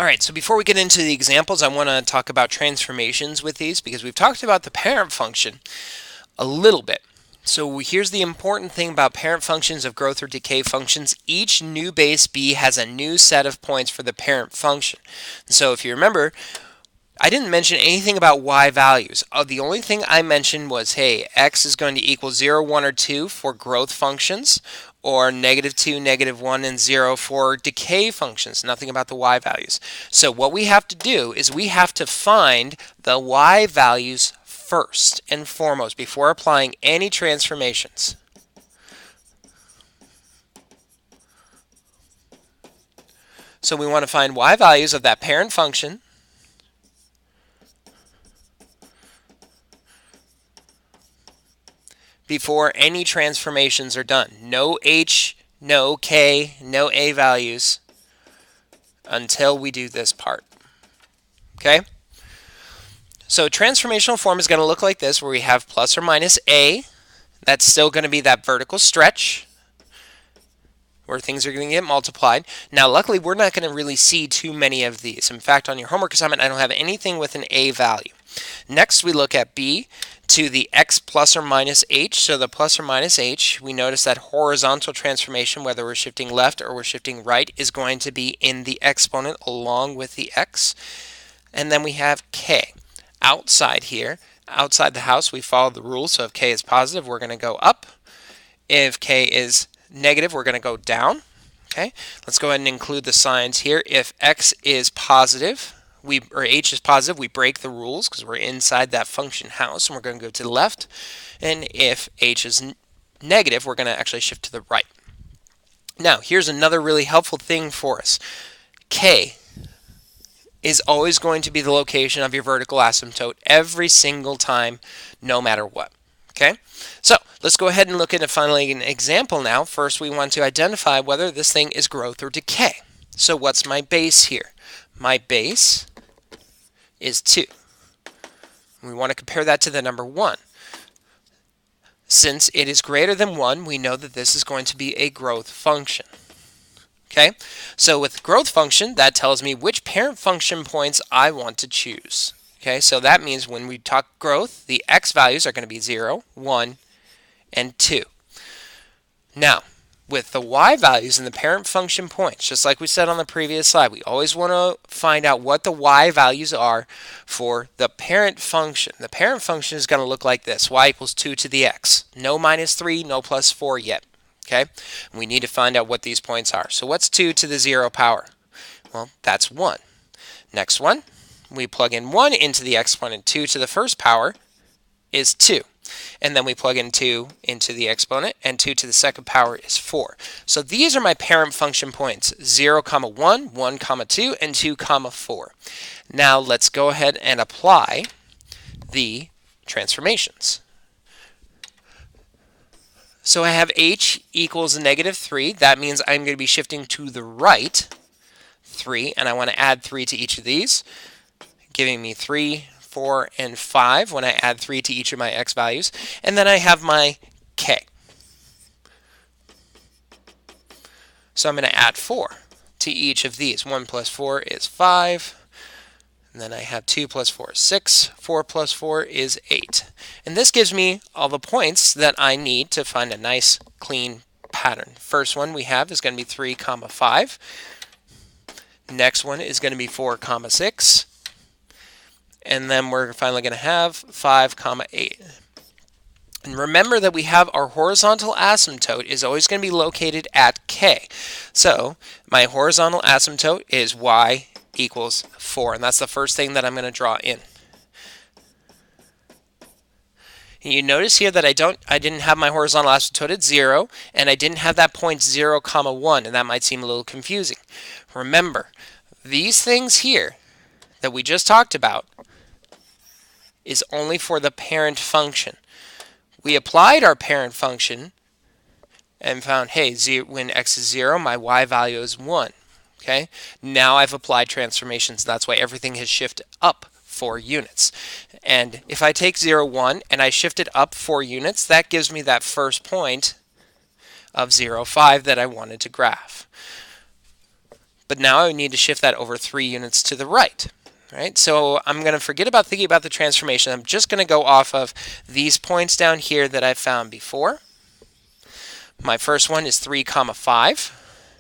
All right, so before we get into the examples, I want to talk about transformations with these because we've talked about the parent function a little bit. So here's the important thing about parent functions of growth or decay functions. Each new base b has a new set of points for the parent function. So if you remember, I didn't mention anything about y values. The only thing I mentioned was, hey, x is going to equal 0, 1, or 2 for growth functions, or -2, -1, and 0 for decay functions. Nothing about the y values. So what we have to do is we have to find the y values first and foremost before applying any transformations. So we want to find y values of that parent function before any transformations are done. No h, no k, no a values until we do this part. Okay? So transformational form is going to look like this, where we have plus or minus a. That's still going to be that vertical stretch where things are going to get multiplied. Now, luckily, we're not going to really see too many of these. In fact, on your homework assignment, I don't have anything with an a value. Next, we look at b to the x plus or minus h. So the plus or minus h, we notice that horizontal transformation, whether we're shifting left or we're shifting right, is going to be in the exponent along with the x. And then we have k. Outside here, outside the house, we follow the rules. So if k is positive, we're going to go up. If k is negative, we're going to go down. Okay, let's go ahead and include the signs here. If x is positive, or h is positive, we break the rules because we're inside that function house, and we're going to go to the left. And if h is negative, we're going to actually shift to the right. Now, here's another really helpful thing for us. K is always going to be the location of your vertical asymptote every single time, no matter what. Okay, so let's go ahead and look at finally an example now. First, we want to identify whether this thing is growth or decay. So what's my base here? My base is 2. We want to compare that to the number 1. Since it is greater than 1, we know that this is going to be a growth function. Okay, so with growth function, that tells me which parent function points I want to choose. Okay, so that means when we talk growth, the x values are going to be 0, 1, and 2. Now, with the y values and the parent function points, just like we said on the previous slide, we always want to find out what the y values are for the parent function. The parent function is going to look like this: y equals 2 to the x. No minus 3, no plus 4 yet. Okay, and we need to find out what these points are. So what's 2 to the 0 power? Well, that's 1. Next one, we plug in 1 into the exponent. 2 to the first power is 2. And then we plug in 2 into the exponent, and 2 to the second power is 4. So these are my parent function points: 0, 1, 1, 2, and 2, 4. Now let's go ahead and apply the transformations. So I have h equals -3. That means I'm going to be shifting to the right 3, and I want to add 3 to each of these, giving me 3, 4, and 5 when I add 3 to each of my x values. And then I have my k. So I'm going to add 4 to each of these. 1 plus 4 is 5. And then I have 2 plus 4 is 6. 4 plus 4 is 8. And this gives me all the points that I need to find a nice, clean pattern. First one we have is going to be 3, 5. Next one is going to be 4, 6. And then we're finally going to have 5, 8. And remember that we have our horizontal asymptote is always going to be located at k. So my horizontal asymptote is y equals 4. And that's the first thing that I'm going to draw in. And you notice here that I didn't have my horizontal asymptote at 0, and I didn't have that point 0, 1, and that might seem a little confusing. Remember, these things here that we just talked about is only for the parent function. We applied our parent function and found, hey, when x is 0, my y value is 1. Okay, now I've applied transformations. That's why everything has shifted up 4 units. And if I take 0, 1 and I shift it up 4 units, that gives me that first point of 0, 5 that I wanted to graph. but now I need to shift that over 3 units to the right. Right? So I'm going to forget about thinking about the transformation. I'm just going to go off of these points down here that I found before. My first one is 3, 5.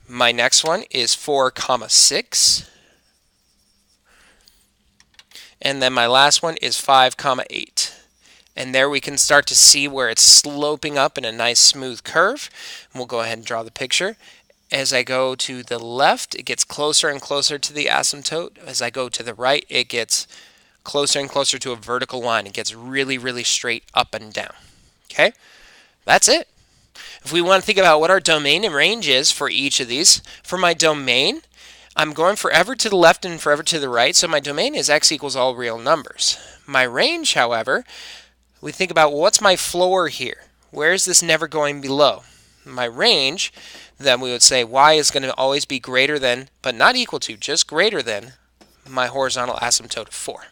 My next one is 4, 6. And then my last one is 5, 8. And there we can start to see where it's sloping up in a nice smooth curve. And we'll go ahead and draw the picture. As I go to the left, it gets closer and closer to the asymptote. As I go to the right, it gets closer and closer to a vertical line. It gets really, really straight up and down. Okay, that's it. If we want to think about what our domain and range is for each of these, for my domain, I'm going forever to the left and forever to the right, so my domain is x equals all real numbers. My range, however, we think about what's my floor here? Where is this never going below? My range, then we would say y is going to always be greater than, but not equal to, just greater than my horizontal asymptote of 4.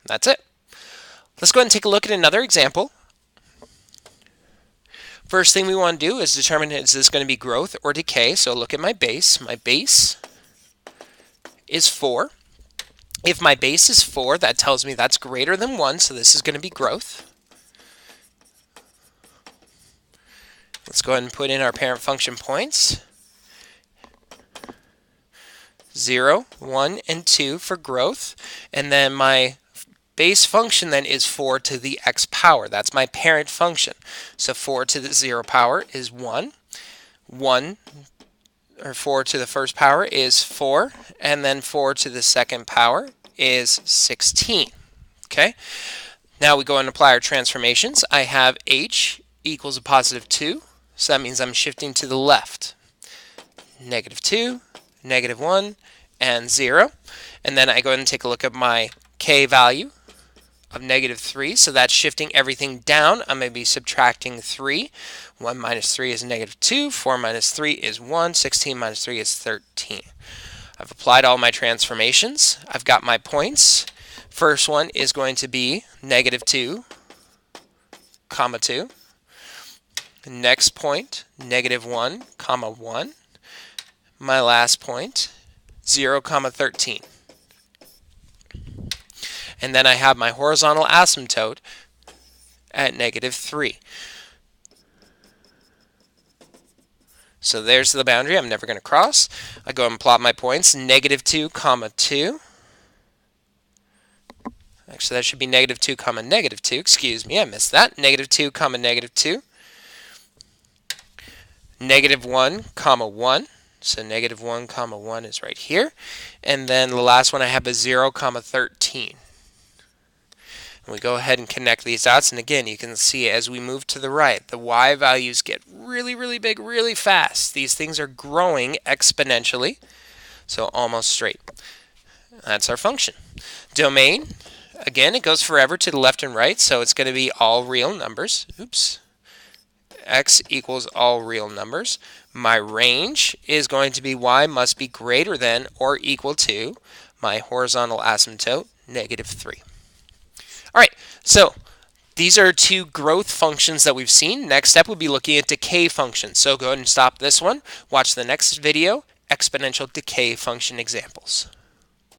That's it. Let's go ahead and take a look at another example. First thing we want to do is determine, is this going to be growth or decay? So look at my base. My base is 4. If my base is 4, that tells me that's greater than 1, so this is going to be growth. Let's go ahead and put in our parent function points. 0, 1, and 2 for growth. And then my base function then is 4 to the x power. That's my parent function. So 4 to the 0 power is 1. 4 to the first power is 4. And then 4 to the second power is 16. Okay. Now we go and apply our transformations. I have h equals a positive 2. So that means I'm shifting to the left. Negative 2, negative 1, and 0. And then I go ahead and take a look at my k value of negative 3. So that's shifting everything down. I'm going to be subtracting 3. 1 minus 3 is negative 2. 4 minus 3 is 1. 16 minus 3 is 13. I've applied all my transformations. I've got my points. First one is going to be negative 2, 2. Next point, negative 1, 1. My last point, 0, 13. And then I have my horizontal asymptote at negative 3. So there's the boundary I'm never going to cross. I go and plot my points, negative 2, 2. Actually, that should be negative 2, negative 2. Excuse me, I missed that. Negative 2, negative 2. Negative 1, 1. So negative 1, 1 is right here. And then the last one I have is 0, 13. And we go ahead and connect these dots. And again, you can see as we move to the right, the y values get really, really big, really fast. These things are growing exponentially. So almost straight. That's our function. Domain, again, it goes forever to the left and right. So it's going to be all real numbers. Oops. X equals all real numbers. My range is going to be y must be greater than or equal to my horizontal asymptote, negative 3. All right, so these are two growth functions that we've seen. Next step would be looking at decay functions. So go ahead and stop this one. Watch the next video, exponential decay function examples.